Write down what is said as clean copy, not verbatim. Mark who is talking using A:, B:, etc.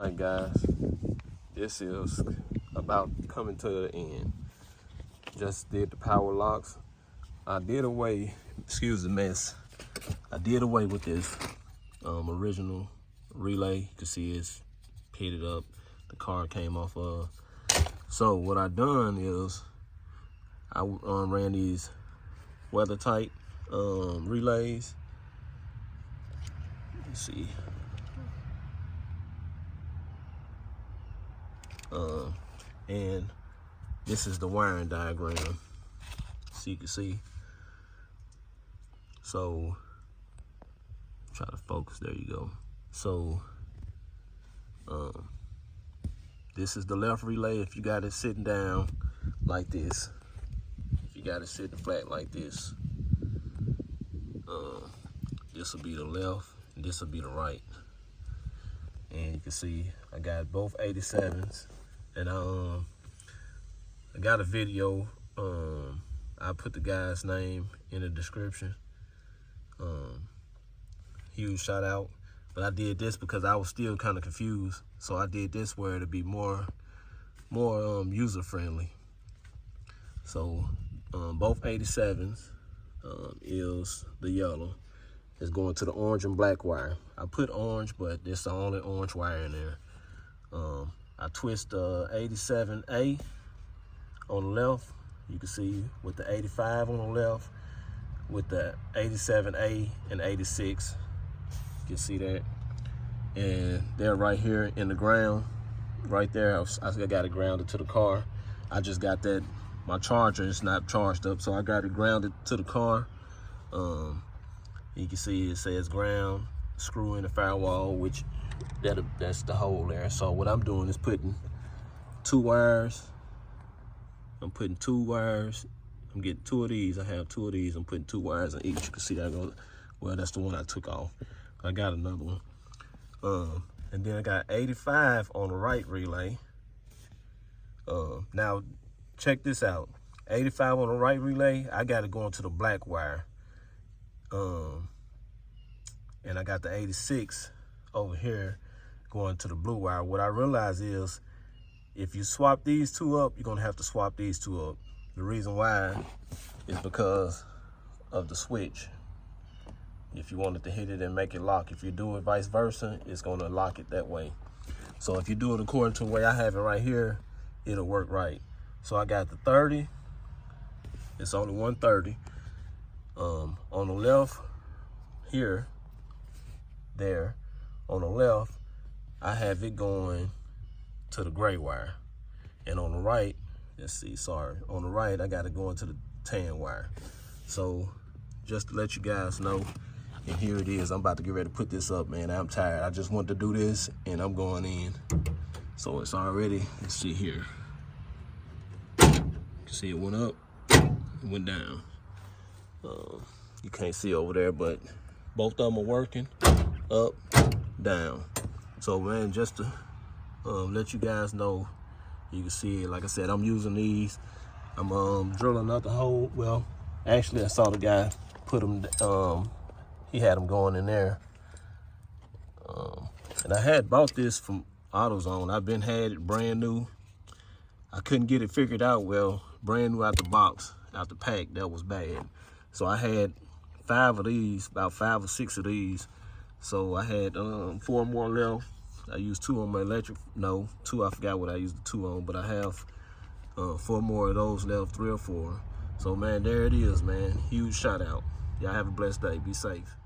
A: Alright guys, this is about coming to the end. Just did the power locks. I did away, excuse the mess, I did away with this original relay. You can see it's pitted up, the car came off of. So what I done is I ran these weather tight relays. Let's see. And this is the wiring diagram, so you can see. So try to focus, there you go. So this is the left relay if you got it sitting down like this. If you got it sitting flat like this, this will be the left and this will be the right. And you can see I got both 87s, and I got a video. I put the guy's name in the description. Huge shout out. But I did this because I was still kind of confused, so I did this where it'll be more user friendly. So both 87s is the yellow. It's going to the orange and black wire. I put orange, but this is the only orange wire in there. I twist 87A on the left. You can see with the 85 on the left, with the 87A and 86. You can see that. And they're right here in the ground. Right there, I got it grounded to the car. I just got that, my charger is not charged up, so I got it grounded to the car. You can see it says ground, screw in the firewall, which that's the hole there. So what I'm doing is putting two wires. I'm putting two wires. I'm getting two of these. I have two of these. I'm putting two wires in each. You can see that goes, well, that's the one I took off. I got another one. And then I got 85 on the right relay. Now check this out. 85 on the right relay, I got it going to the black wire. And I got the 86 over here going to the blue wire. What I realize is if you swap these two up, you're gonna have to swap these two up. The reason why is because of the switch. If you wanted to hit it and make it lock, if you do it vice versa, it's gonna lock it that way. So if you do it according to the way I have it right here, it'll work right. So I got the 30, it's only 130. On the left here, there, on the left, I have it going to the gray wire. And on the right, let's see, sorry, on the right, I got it going to the tan wire. So just to let you guys know, and here it is. I'm about to get ready to put this up, man. I'm tired. I just wanted to do this, and I'm going in. So it's already, let's see here. You can see it went up, it went down. You can't see over there, but both of them are working, up, down. So man, just to let you guys know, you can see it. Like I said, I'm using these. I'm drilling another hole. Well, actually I saw the guy put them, he had them going in there. And I had bought this from AutoZone. I've been had it brand new. I couldn't get it figured out well, brand new out the box, out the pack. That was bad. So I had 5 of these, about 5 or 6 of these. So I had 4 more left. I used 2 on my electric, no, 2, I forgot what I used the 2 on, but I have 4 more of those left, 3 or 4. So man, there it is, man. Huge shout out. Y'all have a blessed day. Be safe.